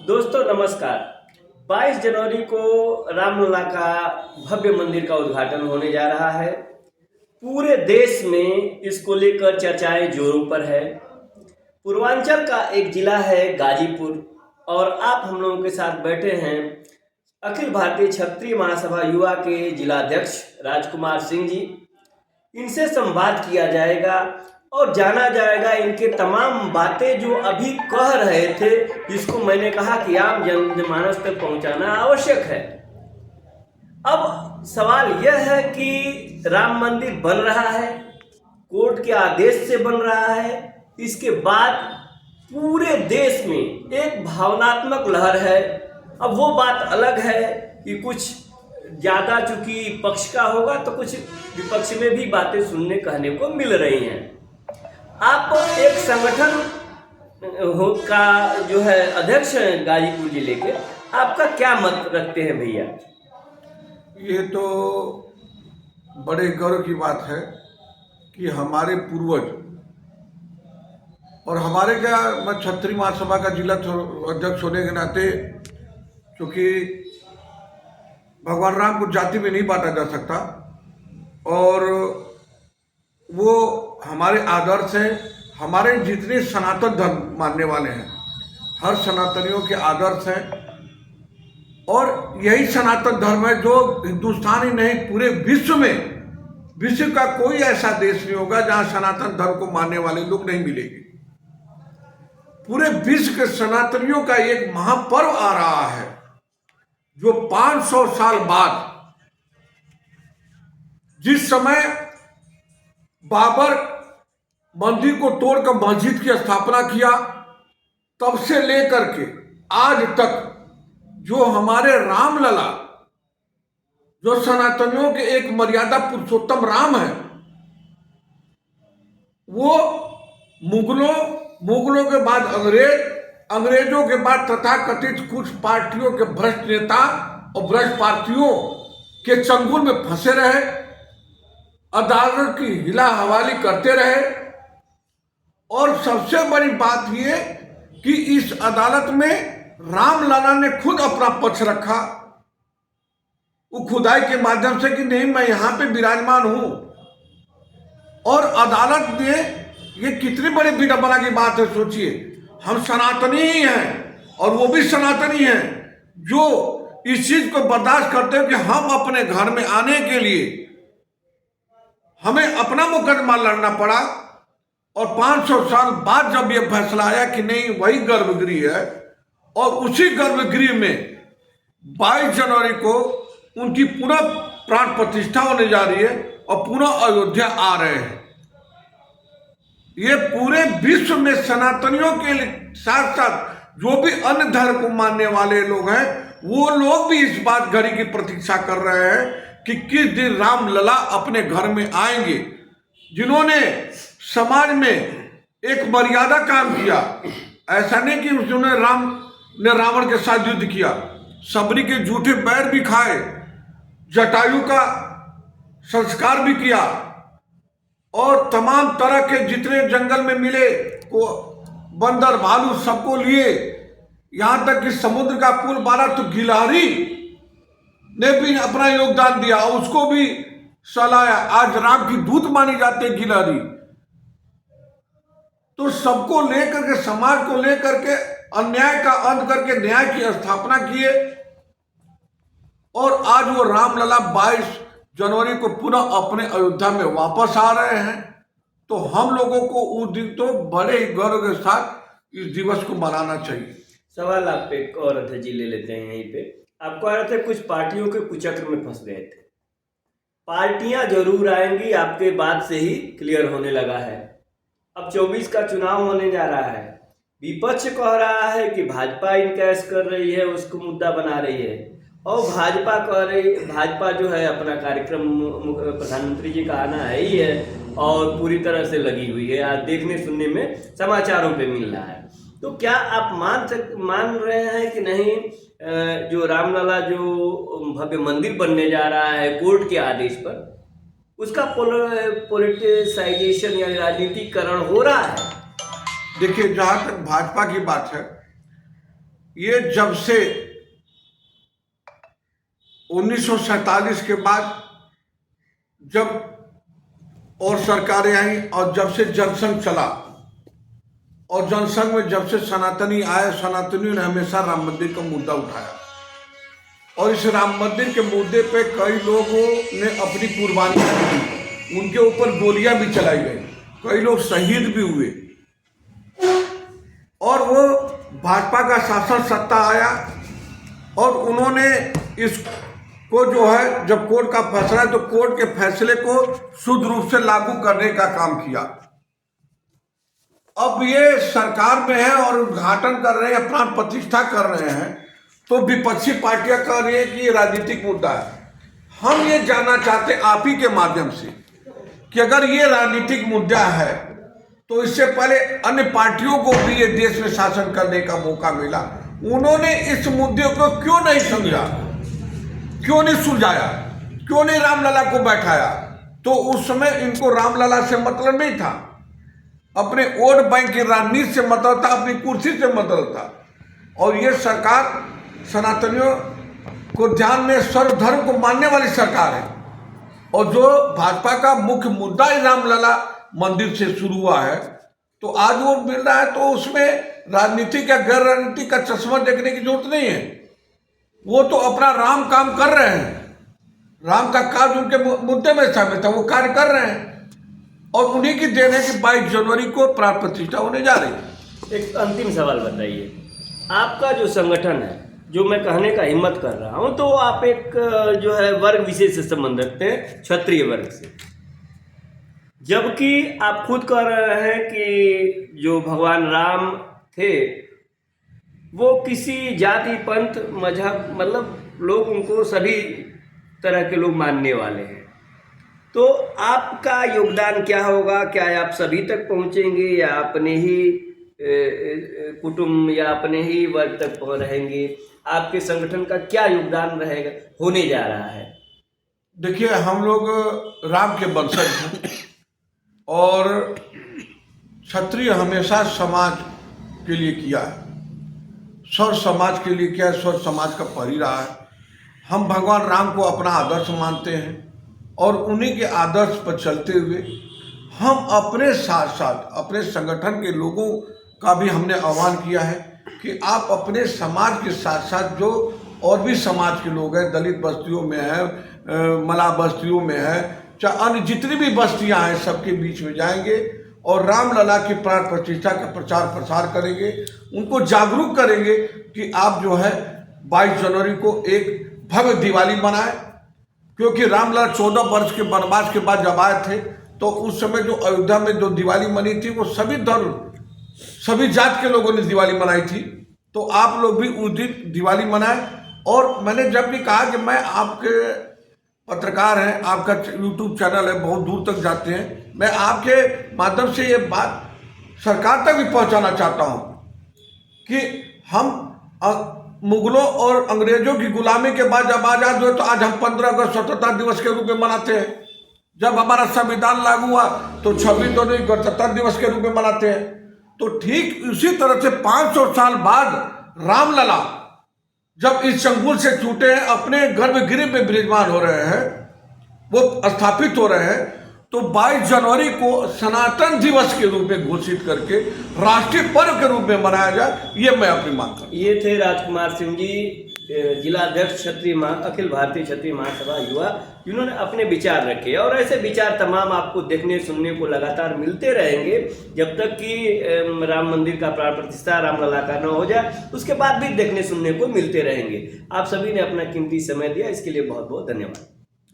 दोस्तों नमस्कार। 22 जनवरी को रामलला का भव्य मंदिर का उद्घाटन होने जा रहा है। पूरे देश में इसको लेकर चर्चाएं जोरों पर है। पूर्वांचल का एक जिला है गाजीपुर और आप हम लोगों के साथ बैठे हैं अखिल भारतीय क्षत्रिय महासभा युवा के जिलाध्यक्ष राजकुमार सिंह जी। इनसे संवाद किया जाएगा और जाना जाएगा इनके तमाम बातें जो अभी कह रहे थे, जिसको मैंने कहा कि आम जनमानस तक पहुंचाना आवश्यक है। अब सवाल यह है कि राम मंदिर बन रहा है, कोर्ट के आदेश से बन रहा है। इसके बाद पूरे देश में एक भावनात्मक लहर है। अब वो बात अलग है कि कुछ ज़्यादा चूंकि पक्ष का होगा तो कुछ विपक्ष में भी बातें सुनने कहने को मिल रही हैं। आप एक संगठन का जो है अध्यक्ष हैं गाजीपुर जिले के, आपका क्या मत रखते हैं भैया? ये तो बड़े गर्व की बात है कि हमारे पूर्वज और हमारे क्या, मैं क्षत्रिय महासभा का जिला अध्यक्ष होने के नाते, क्योंकि भगवान राम को जाति में नहीं बांटा जा सकता और वो हमारे आदर्श हैं। हमारे जितने सनातन धर्म मानने वाले हैं, हर सनातनियों के आदर्श हैं और यही सनातन धर्म है जो हिंदुस्तान ही नहीं पूरे विश्व में, विश्व का कोई ऐसा देश नहीं होगा जहां सनातन धर्म को मानने वाले लोग नहीं मिलेंगे। पूरे विश्व के सनातनियों का एक महापर्व आ रहा है जो 500 साल बाद, जिस समय बाबर मंदिर को तोड़कर मस्जिद की स्थापना किया, तब से लेकर के आज तक जो हमारे रामलला, जो सनातनियों के एक मर्यादा पुरुषोत्तम राम है, वो मुगलों के बाद अंग्रेजों के बाद तथाकथित कुछ पार्टियों के भ्रष्ट नेता और भ्रष्ट पार्टियों के चंगुल में फंसे रहे, अदालत की हिला हवाली करते रहे। और सबसे बड़ी बात यह कि इस अदालत में रामलला ने खुद अपना पक्ष रखा, वो खुदाई के माध्यम से कि नहीं, मैं यहां पे विराजमान हूं। और अदालत ने, ये कितनी बड़ी विडंबना की बात है, सोचिए, हम सनातनी ही हैं और वो भी सनातनी हैं जो इस चीज को बर्दाश्त करते हैं कि हम अपने घर में आने के लिए हमें अपना मुकदमा लड़ना पड़ा। और 500 साल बाद जब यह फैसला आया कि नहीं, वही गर्भगृह है, और उसी गर्भगृह में 22 जनवरी को उनकी पुनः प्राण प्रतिष्ठा होने जा रही है और पुनः अयोध्या आ रहे हैं। ये पूरे विश्व में सनातनियों के साथ साथ जो भी अन्य धर्म को मानने वाले लोग हैं, वो लोग भी इस बात घड़ी की प्रतीक्षा कर रहे हैं कि किस दिन रामलला अपने घर में आएंगे, जिन्होंने समाज में एक मर्यादा काम किया। ऐसा नहीं कि उसने रावण के साथ युद्ध किया, सबरी के झूठे बैर भी खाए, जटायु का संस्कार भी किया और तमाम तरह के जितने जंगल में मिले को बंदर भालू सबको लिए, यहां तक कि समुद्र का पुल बारा तो गिलहरी ने भी अपना योगदान दिया, उसको भी सलाया। आज राम की दूत मानी जाती है गिलहरी। तो सबको लेकर के, समाज को लेकर के अन्याय का अंत करके न्याय की स्थापना किए और आज वो रामलला 22 जनवरी को पुनः अपने अयोध्या में वापस आ रहे हैं। तो हम लोगों को उस दिन तो बड़े ही गर्व के साथ इस दिवस को मनाना चाहिए। सवाल आप पे एक और जी ले लेते हैं। यहीं पे आपको आ रहे थे, कुछ पार्टियों के कुचक्र में फंस गए थे। पार्टियां जरूर आएंगी, आपके बात से ही क्लियर होने लगा है। अब 24 का चुनाव होने जा रहा है। विपक्ष कह रहा है कि भाजपा इनकैश कर रही है, उसको मुद्दा बना रही है, और भाजपा जो है अपना कार्यक्रम, प्रधानमंत्री जी का आना है ही है और पूरी तरह से लगी हुई है। आज देखने सुनने में समाचारों पे मिल रहा है। तो क्या आप मान रहे हैं कि नहीं, जो रामलला जो भव्य मंदिर बनने जा रहा है कोर्ट के आदेश पर, उसका पॉलिटिसाइजेशन या राजनीतिकरण हो रहा है? देखिए, जहां तक भाजपा की बात है, ये जब से 1947 के बाद जब और सरकारें आई और जब से जनसंघ चला और जनसंघ में जब से सनातनी आए, सनातनियों ने हमेशा राम मंदिर का मुद्दा उठाया और इस राम मंदिर के मुद्दे पे कई लोगों ने अपनी कुर्बानियां दी, उनके ऊपर गोलियां भी चलाई गई, कई लोग शहीद भी हुए और वो भाजपा का शासन सत्ता आया और उन्होंने इसको जो है जब कोर्ट का फैसला है तो कोर्ट के फैसले को शुद्ध रूप से लागू करने का काम किया। अब ये सरकार में है और उद्घाटन कर रहे हैं, प्राण प्रतिष्ठा कर रहे हैं, तो विपक्षी पार्टियां कह रही है कि ये राजनीतिक मुद्दा है। हम ये जानना चाहते हैं आप ही के माध्यम से कि अगर ये राजनीतिक मुद्दा है तो इससे पहले अन्य पार्टियों को भी ये देश में शासन करने का मौका मिला, उन्होंने इस मुद्दे को क्यों नहीं समझा, क्यों नहीं सुलझाया, क्यों नहीं रामलला को बैठाया? तो उस समय इनको रामलला से मतलब नहीं था, अपने वोट बैंक की राजनीति से मतलब था, अपनी कुर्सी से मतलब था। और ये सरकार सनातनियों को ध्यान में सर्वधर्म को मानने वाली सरकार है और जो भाजपा का मुख्य मुद्दा ही रामलला मंदिर से शुरू हुआ है, तो आज वो मिल रहा है तो उसमें राजनीति या गैर राजनीति का चश्मा देखने की जरूरत नहीं है। वो तो अपना राम काम कर रहे हैं, राम का कार्य उनके मुद्दे में शामिल था, वो कार्य कर रहे हैं और उन्हीं की देन है कि 22 जनवरी को प्राण प्रतिष्ठा होने जा रही है। एक अंतिम सवाल बताइए, आपका जो संगठन है, जो मैं कहने का हिम्मत कर रहा हूं, तो आप एक जो है वर्ग विशेष से संबंध रखते हैं, क्षत्रिय वर्ग से, जबकि आप खुद कह रहे हैं कि जो भगवान राम थे वो किसी जाति पंथ मजहब मतलब लोग उनको सभी तरह के लोग मानने वाले हैं, तो आपका योगदान क्या होगा? क्या आप सभी तक पहुंचेंगे या अपने ही कुटुंब या अपने ही वर्ग तक रहेंगे? आपके संगठन का क्या योगदान रहेगा, होने जा रहा है? देखिए, हम लोग राम के वंशज हैं और क्षत्रिय हमेशा समाज के लिए किया है, स्वर समाज के लिए किया है, स्वर समाज का परी रहा है। हम भगवान राम को अपना आदर्श मानते हैं और उन्हीं के आदर्श पर चलते हुए हम अपने साथ साथ अपने संगठन के लोगों का भी हमने आह्वान किया है कि आप अपने समाज के साथ साथ जो और भी समाज के लोग हैं, दलित बस्तियों में है, मला बस्तियों में है, चाहे अन्य जितनी भी बस्तियां हैं, सबके बीच में जाएंगे और रामलला की प्राण प्रतिष्ठा का प्रचार प्रसार करेंगे, उनको जागरूक करेंगे कि आप जो है 22 जनवरी को एक भव्य दिवाली मनाएं। क्योंकि रामलला 14 वर्ष के वनवास के बाद जब आए थे तो उस समय जो अयोध्या में जो दिवाली मनी थी वो सभी धर्म सभी जात के लोगों ने दिवाली मनाई थी, तो आप लोग भी उस दिन दिवाली मनाएं। और मैंने जब भी कहा कि मैं आपके पत्रकार हैं, आपका यूट्यूब चैनल है, बहुत दूर तक जाते हैं, मैं आपके माध्यम से ये बात सरकार तक भी पहुंचाना चाहता हूं कि हम मुगलों और अंग्रेजों की गुलामी के बाद जब आजाद हुए तो आज हम 15 अगस्त स्वतंत्रता दिवस के रूप में मनाते हैं। जब हमारा संविधान लागू हुआ तो 26 जनवरी गणतंत्र दिवस के रूप में मनाते हैं। तो ठीक इसी तरह से 500 साल बाद रामलला जब इस चंगुल से छूटे हैं, अपने गर्भगृह में विराजमान हो रहे हैं, वो स्थापित हो रहे हैं, तो 22 जनवरी को सनातन दिवस के रूप में घोषित करके राष्ट्रीय पर्व के रूप में मनाया जाए, ये मैं अपनी मांग करता हूं। ये थे राजकुमार सिंह जी, जिलाध्यक्ष क्षत्रिय अखिल भारतीय क्षत्रिय महासभा युवा, जिन्होंने अपने विचार रखे और ऐसे विचार तमाम आपको देखने सुनने को लगातार मिलते रहेंगे जब तक कि राम मंदिर का प्राण प्रतिष्ठा रामलला का न हो जाए, उसके बाद भी देखने सुनने को मिलते रहेंगे। आप सभी ने अपना कीमती समय दिया, इसके लिए बहुत बहुत धन्यवाद।